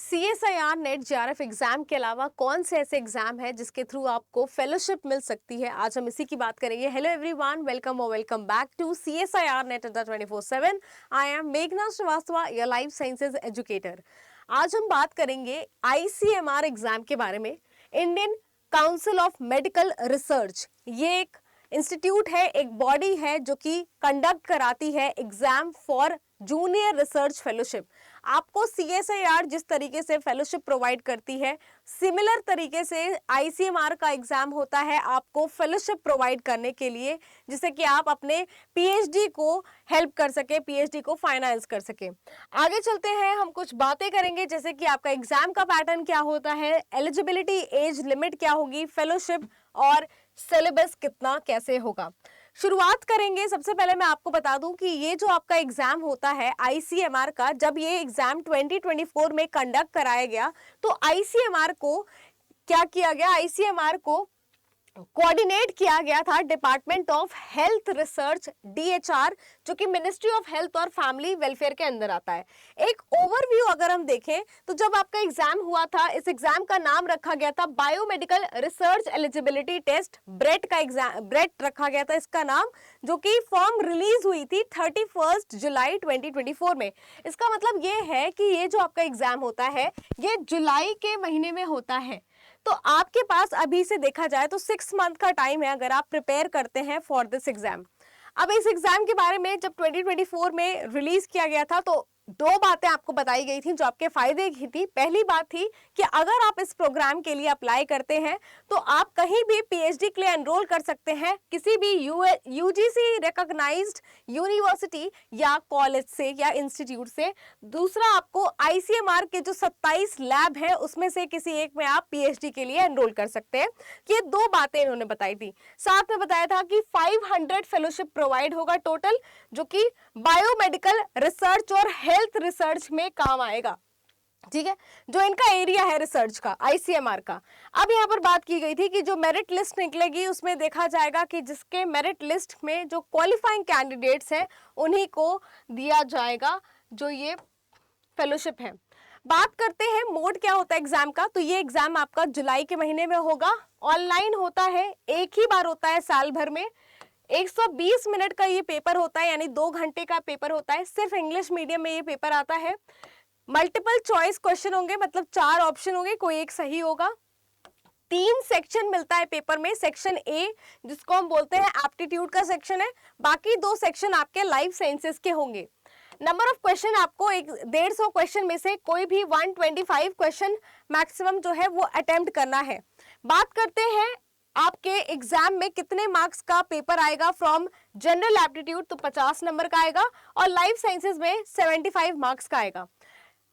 CSIR net JRF exam के अलावा कौन से ऐसे एग्जाम है जिसके थ्रू आपको फेलोशिप मिल सकती है, आज हम इसी की बात करेंगे। हेलो एवरीवन, वेलकम और welcome back to CSIR net Adda 24/7। I am मेघना Shrivastava, your life sciences educator. आज हम बात करेंगे ICMR एग्जाम के बारे में। Indian council of medical research, ये एक इंस्टीट्यूट है, एक बॉडी है जो कि कंडक्ट कराती है exam for junior research fellowship. आपको CSIR जिस तरीके से फेलोशिप प्रोवाइड करती है, सिमिलर तरीके से ICMR का एग्जाम होता है आपको फेलोशिप प्रोवाइड करने के लिए, जिससे कि आप अपने PhD को हेल्प कर सके, PhD को फाइनेंस कर सके। आगे चलते हैं, हम कुछ बातें करेंगे जैसे कि आपका एग्जाम का पैटर्न क्या होता है, एलिजिबिलिटी एज लिमिट क्या होगी, फेलोशिप और सिलेबस कितना कैसे होगा। शुरुआत करेंगे, सबसे पहले मैं आपको बता दूं कि ये जो आपका एग्जाम होता है ICMR का, जब ये एग्जाम 2024 में कंडक्ट कराया गया तो ICMR को क्या किया गया, ICMR को कोऑर्डिनेट किया गया था department of health research DHR, जो कि मिनिस्ट्री ऑफ हेल्थ और फैमिली वेलफेयर के अंदर आता है। एक ओवरव्यू अगर हम देखें तो जब आपका एग्जाम हुआ था, इस एग्जाम का नाम रखा गया था biomedical research eligibility test, BRET का एग्जाम, ब्रेट रखा गया था इसका नाम, जो कि फॉर्म रिलीज हुई थी 31 जुलाई 2024 में। इसका मतलब ये है कि ये जो आपका एग्जाम होता है ये जुलाई के महीने में होता है। तो आपके पास अभी से देखा जाए तो 6 मंथ का टाइम है अगर आप प्रिपेयर करते हैं फॉर दिस एग्जाम। अब इस एग्जाम के बारे में जब 2024 में रिलीज किया गया था तो दो बातें आपको बताई गई थी जो आपके फायदे की थी। पहली बात थी कि अगर आप इस प्रोग्राम के लिए अप्लाई करते हैं तो आप कहीं भी PhD के लिए एनरोल कर सकते हैं, किसी भी UGC रिकॉग्नाइज्ड यूनिवर्सिटी या कॉलेज से या इंस्टीट्यूट से। दूसरा, आपको ICMR के जो 27 लैब है उसमें से किसी एक में आप PhD के लिए एनरोल कर सकते हैं। ये दो बातें इन्होंने बताई थी। साथ में बताया था कि 500 फेलोशिप प्रोवाइड होगा टोटल, जो कि बायोमेडिकल रिसर्च और हेल्थ रिसर्च में काम आएगा। ठीक है, जो इनका एरिया है रिसर्च का, ICMR का। अब यहाँ पर बात की गई थी कि जो मेरिट लिस्ट निकलेगी उसमें देखा जाएगा कि जिसके मेरिट लिस्ट में जो क्वालिफाइंग कैंडिडेट्स हैं उन्हीं को दिया जाएगा जो ये फेलोशिप है। बात करते हैं मोड क्या होता है एग्जाम का, तो ये एग्जाम आपका जुलाई के महीने में होगा, ऑनलाइन होता है, एक ही बार होता है साल भर में। 120 मिनट का ये पेपर होता है, यानी 2 घंटे का पेपर होता है। सिर्फ इंग्लिश मीडियम में ये पेपर आता है। मल्टीपल चॉइस क्वेश्चन होंगे, मतलब 4 ऑप्शन होंगे, कोई एक सही होगा। 3 सेक्शन मिलता है पेपर में। सेक्शन A जिसको हम बोलते हैं एप्टीट्यूड का सेक्शन है, बाकी 2 सेक्शन आपके लाइफ साइंसेस के होंगे। नंबर ऑफ क्वेश्चन आपको 150 क्वेश्चन में से कोई भी 125 क्वेश्चन मैक्सिमम जो है वो अटेम्प्ट करना है। बात करते हैं आपके एग्जाम में कितने मार्क्स का पेपर आएगा फ्रॉम जनरल एप्टीट्यूड, तो 50 नंबर का आएगा और लाइफ साइंसेज में 75 मार्क्स का आएगा।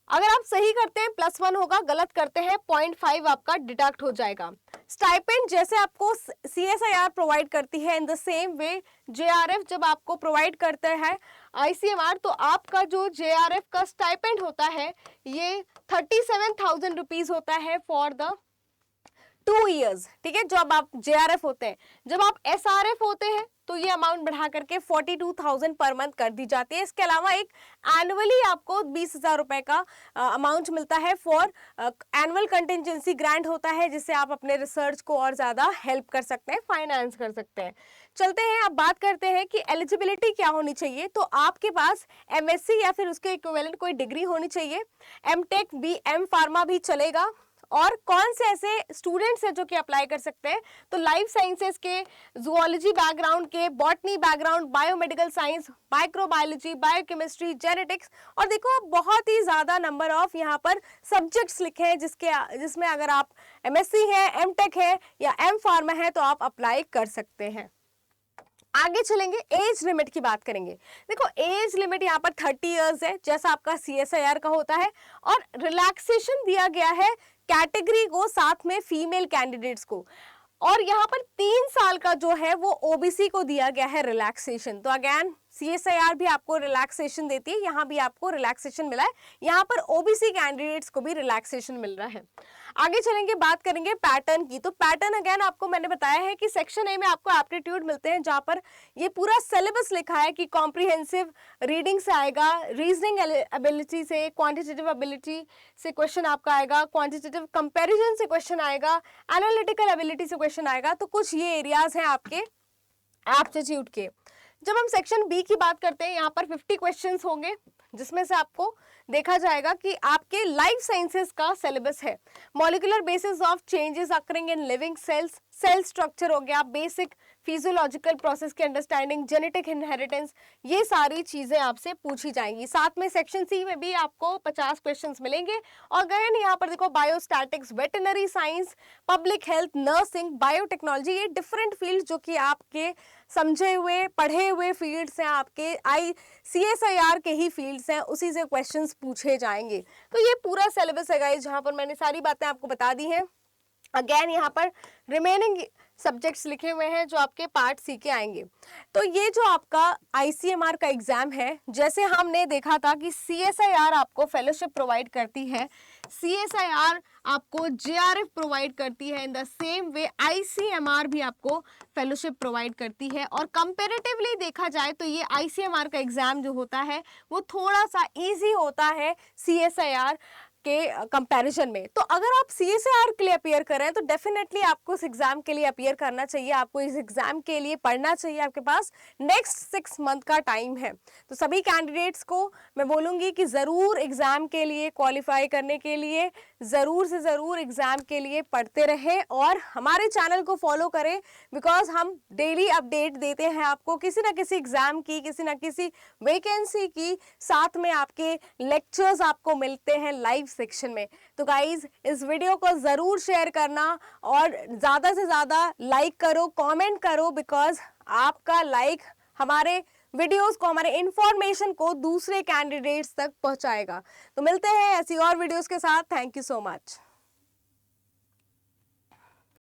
अगर आप सही करते हैं +1 होगा, गलत करते हैं 0.5 आपका डिडक्ट हो जाएगा। स्टाइपेंड जैसे आपको CSIR प्रोवाइड करती है, in the same way JRF जब आपको प्रोवाइड करता है ICMR, तो आपका जो JRF का स्टाइपेंड होता है ये 37,000 रुपीज होता है फॉर द 2 ईयर्स। ठीक है, जब आप JRF होते हैं। जब आप SRF होते हैं तो ये अमाउंट बढ़ा करके 42,000 पर मंथ कर दी जाती है। इसके अलावा एक एनुअली आपको 20,000 रुपए का अमाउंट मिलता है फॉर एनुअल कंटिजेंसी ग्रांट होता है, जिससे आप अपने रिसर्च को और ज्यादा हेल्प कर सकते हैं, फाइनेंस कर सकते हैं। चलते हैं, अब बात करते हैं कि एलिजिबिलिटी क्या होनी चाहिए। तो आपके पास MSc या फिर उसके इक्विवेलेंट कोई डिग्री होनी चाहिए। MTech भी, M फार्मा भी चलेगा। और कौन से ऐसे स्टूडेंट्स हैं जो कि अप्लाई कर सकते हैं, तो लाइफ साइंसेस के, जूलॉजी बैकग्राउंड के, botany background, biomedical science, microbiology, biochemistry, genetics, और देखो बहुत ही ज्यादा नंबर ऑफ यहाँ पर सब्जेक्ट्स लिखे हैं जिसमें अगर आप MSc है, MTech है या M फार्मा है तो आप अप्लाई कर सकते हैं। आगे चलेंगे, एज लिमिट की बात करेंगे। देखो एज लिमिट यहाँ पर 30 इयर्स है, जैसा आपका CSIR का होता है, और रिलैक्सेशन दिया गया है कैटेगरी को, साथ में फीमेल कैंडिडेट्स को। और यहाँ पर 3 साल का जो है वो OBC को दिया गया है रिलैक्सेशन। तो अगेन CSIR भी आपको रिलैक्सेशन देती है, यहाँ भी आपको रिलैक्सेशन मिला है, यहाँ पर OBC कैंडिडेट्स को भी रिलैक्सेशन मिल रहा है। आगे चलेंगे, बात करेंगे पैटर्न की। तो पैटर्न अगेन आपको मैंने बताया है कि सेक्शन ए में आपको एप्टीट्यूड मिलते हैं, जहां पर ये पूरा सिलेबस लिखा है कि कॉम्प्रिहेंसिव रीडिंग से आएगा, रीजनिंग एबिलिटी से, क्वांटिटेटिव एबिलिटी से क्वेश्चन आपका आएगा, क्वांटिटेटिव कंपैरिजन से क्वेश्चन आएगा, एनालिटिकल एबिलिटी से क्वेश्चन आएगा। तो कुछ ये एरियाज हैं आपके एप्टीट्यूड के। जब हम सेक्शन बी की बात करते हैं, यहाँ पर 50 क्वेश्चंस होंगे, जिसमें से आपको देखा जाएगा कि आपके लाइफ साइंसेस का सिलेबस है। Molecular basis of changes occurring in living cells, cell structure हो गया, बेसिक फिजियोलॉजिकल प्रोसेस की अंडरस्टैंडिंग, जेनेटिक इनहेरिटेंस, ये सारी चीजें आपसे पूछी जाएंगी। साथ में सेक्शन सी में भी आपको 50 क्वेश्चंस मिलेंगे। और गए यहाँ पर देखो, biostatics, veterinary science, public health, nursing, biotechnology, ये डिफरेंट फील्ड जो कि आपके समझे हुए पढ़े हुए फील्ड्स हैं, आपके CSIR के ही फील्ड्स हैं, उसी से क्वेश्चंस पूछे जाएंगे। तो ये पूरा सिलेबस है गाइस, जहां पर मैंने सारी बातें आपको बता दी हैं। अगेन यहाँ पर रिमेनिंग सब्जेक्ट्स लिखे हुए हैं जो आपके पार्ट सी के आएंगे। तो ये जो आपका ICMR का एग्जाम है, जैसे हमने देखा था कि CSIR आपको फेलोशिप प्रोवाइड करती है, CSIR आपको JRF प्रोवाइड करती है, in the same way ICMR भी आपको फेलोशिप प्रोवाइड करती है। और कंपेरेटिवली देखा जाए तो ये ICMR का एग्जाम जो होता है वो थोड़ा सा ईजी होता है CSIR के कंपैरिजन में। तो अगर आप CSIR के लिए अपियर कर रहे हैं तो डेफिनेटली आपको इस एग्जाम के लिए अपियर करना चाहिए, आपको इस एग्जाम के लिए पढ़ना चाहिए। आपके पास नेक्स्ट 6 मंथ का टाइम है। तो सभी कैंडिडेट्स को मैं बोलूँगी कि ज़रूर एग्जाम के लिए क्वालिफाई करने के लिए ज़रूर से ज़रूर एग्जाम के लिए पढ़ते रहें और हमारे चैनल को फॉलो करें, बिकॉज हम डेली अपडेट देते हैं आपको किसी ना किसी एग्जाम की, किसी ना किसी वैकेंसी की, साथ में आपके लेक्चर्स आपको मिलते हैं लाइव सेक्शन में। तो गाइज इस वीडियो को जरूर शेयर करना और ज्यादा से ज्यादा लाइक करो, कमेंट करो, बिकॉज आपका लाइक हमारे वीडियोस को, हमारे इंफॉर्मेशन को दूसरे कैंडिडेट्स तक पहुंचाएगा। तो मिलते हैं ऐसी और वीडियोस के साथ। Thank you so much.